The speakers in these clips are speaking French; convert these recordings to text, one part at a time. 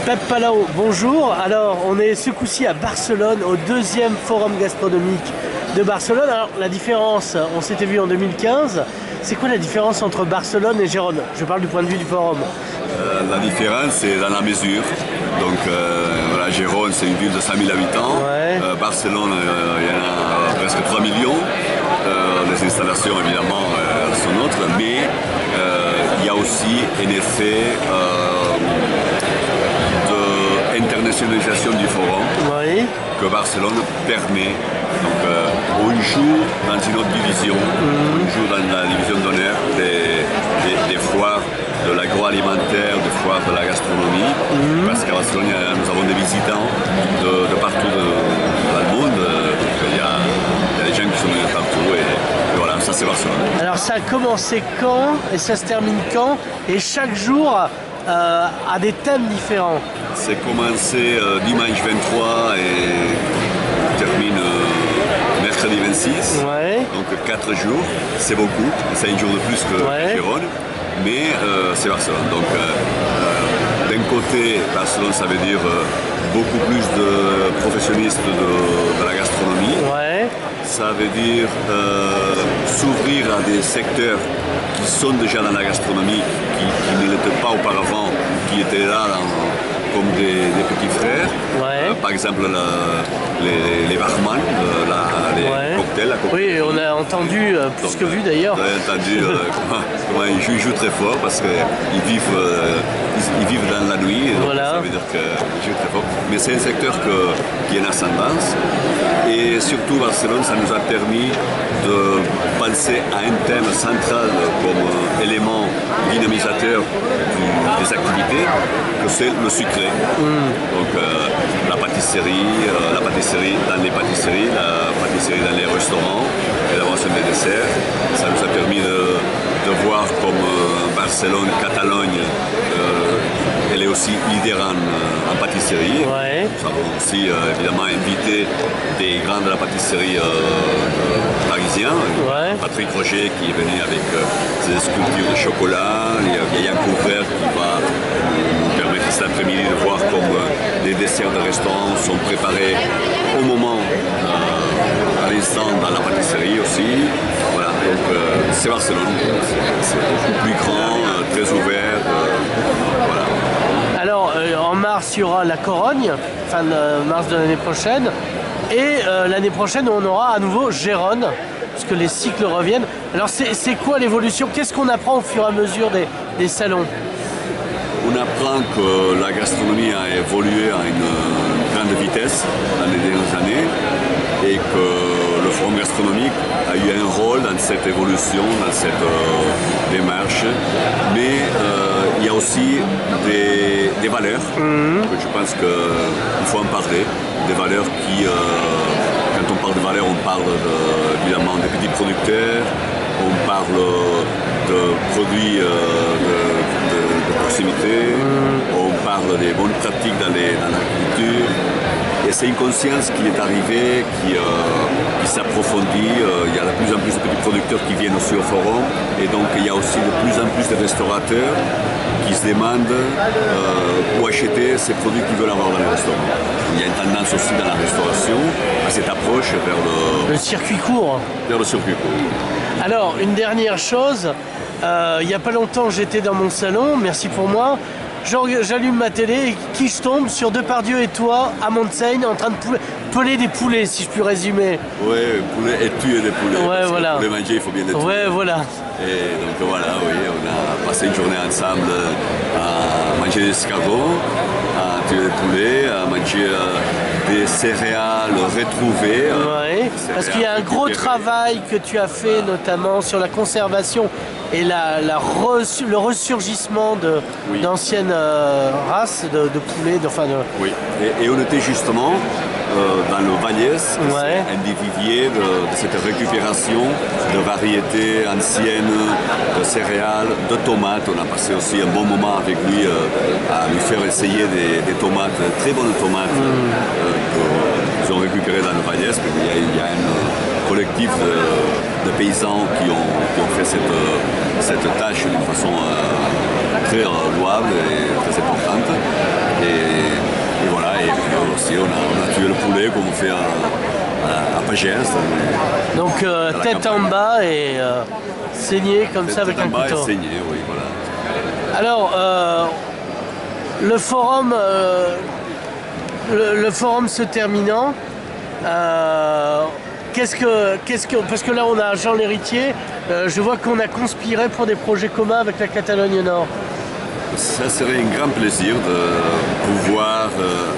Pep Palau, bonjour. Alors, on est ce coup-ci à Barcelone, au deuxième forum gastronomique de Barcelone. Alors, la différence, on s'était vu en 2015. C'est quoi la différence entre Barcelone et Gérone? Je parle du point de vue du forum. La différence, c'est dans la mesure. Donc, voilà, Gérone, c'est une ville de 100 000 habitants. Ouais. Barcelone, il y en a presque 3 millions. Les installations, évidemment, sont autres. Mais il y a aussi un effet d'internationalisation du forum Oui. que Barcelone permet. Donc, on joue dans une autre division, on joue dans la division d'honneur des foires de l'agroalimentaire, des foires de la gastronomie, parce qu'à Barcelone, nous avons des visitants de partout dans le monde. Il y a des gens qui sont venus de partout et voilà, ça c'est Barcelone. Alors, ça a commencé quand et ça se termine quand? Et chaque jour a des thèmes différents. C'est commencé dimanche 23 et termine mercredi 26. Ouais. Donc 4 jours, c'est beaucoup, c'est un jour de plus que Gérone, mais c'est Barcelone. Donc d'un côté, Barcelone, ça veut dire beaucoup plus de professionnalistes de la gastronomie. Ouais. Ça veut dire s'ouvrir à des secteurs qui sont déjà dans la gastronomie, qui ne l'étaient pas auparavant, qui étaient là comme des petits frères. Ouais. Par exemple, les barman, les cocktails. La cocktail. Oui, on a entendu, plus que vu d'ailleurs. On a entendu comment ils jouent très fort parce qu'ils vivent dans la nuit. Donc Voilà. Ça veut dire qu'ils jouent très fort. Mais c'est un secteur qui est en ascendance. Et surtout, Barcelone, ça nous a permis de penser à un thème central comme élément dynamisateur des activités, que c'est le sucré. Donc la pâtisserie dans les pâtisseries, la pâtisserie dans les restaurants, l'élaboration des desserts. Ça nous a permis de voir comme Barcelone, Catalogne, elle est aussi leader en pâtisserie. Ouais. Nous avons aussi évidemment invité des grands de la pâtisserie parisien. Ouais. Patrick Roger qui est venu avec ses sculptures de chocolat. Il y a Yann Couvert qui va nous permettre cet après-midi de voir comme les desserts de restaurant sont préparés au moment, à l'instant dans la pâtisserie aussi. Voilà, donc c'est Barcelone. C'est beaucoup plus grand, très ouvert. Voilà. Alors, en mars, il y aura la Corogne, fin de mars de l'année prochaine. Et l'année prochaine, on aura à nouveau Gérone, puisque les cycles reviennent. Alors, c'est quoi l'évolution? Qu'est-ce qu'on apprend au fur et à mesure des salons? On apprend que la gastronomie a évolué à une grande vitesse dans les dernières années et que le forum gastronomique a eu un rôle dans cette évolution, dans cette démarche. Mais il y a aussi des valeurs que je pense qu'il faut en parler. Des valeurs qui, quand on parle de valeurs, on parle évidemment des petits producteurs, on parle de produits de proximité, on parle des bonnes pratiques dans l'agriculture. Et c'est une conscience qui est arrivée, qui s'approfondit. Il y a de plus en plus de petits producteurs qui viennent aussi au forum. Et donc il y a aussi de plus en plus de restaurateurs qui se demandent où acheter ces produits qu'ils veulent avoir dans les restaurants. Il y a une tendance aussi dans la restauration à cette approche vers Le circuit court. vers le circuit court. Alors, une dernière chose. Il n'y a pas longtemps, j'étais dans mon salon, merci pour moi. J'allume ma télé et qui je tombe sur Depardieu et toi à Montseny en train de peler des poulets, si je puis résumer. Oui, poulet et tuer des poulets. Ouais, parce voilà. Que pour les manger, il faut bien les tuer. Ouais, voilà. Et donc voilà, oui, on a passé une journée ensemble à manger des escargots, à tuer des poulets, à manger des céréales retrouvées. Ouais, parce qu'il y a un gros travail que tu as fait notamment sur la conservation et le ressurgissement d'anciennes races de poulets. Oui, et on était justement dans le Vallès, Ouais. c'est un des viviers de cette récupération de variétés anciennes, de céréales, de tomates. On a passé aussi un bon moment avec lui à lui faire essayer des tomates, très bonnes tomates qu'ils ont récupérées dans le Vallès. Il y a un collectif de paysans qui ont fait cette tâche d'une façon très louable et très importante. Et fait à Pagès. Donc tête en bas et saigner comme ça avec un Tête en bas couteau. et saigner, oui, voilà. Alors, le forum se terminant, qu'est-ce que, parce que là on a Jean l'héritier, je vois qu'on a conspiré pour des projets communs avec la Catalogne Nord. Ça serait un grand plaisir de pouvoir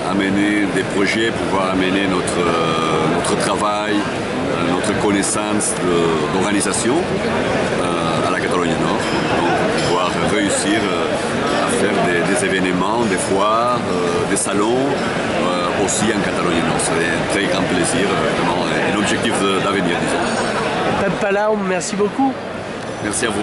amener des projets, pouvoir amener notre travail, notre connaissance d'organisation à la Catalogne Nord. Donc pouvoir réussir à faire des événements, des foires, des salons aussi en Catalogne Nord. C'est un très grand plaisir, vraiment un objectif d'avenir, disons. Pep Palau, merci beaucoup. Merci à vous.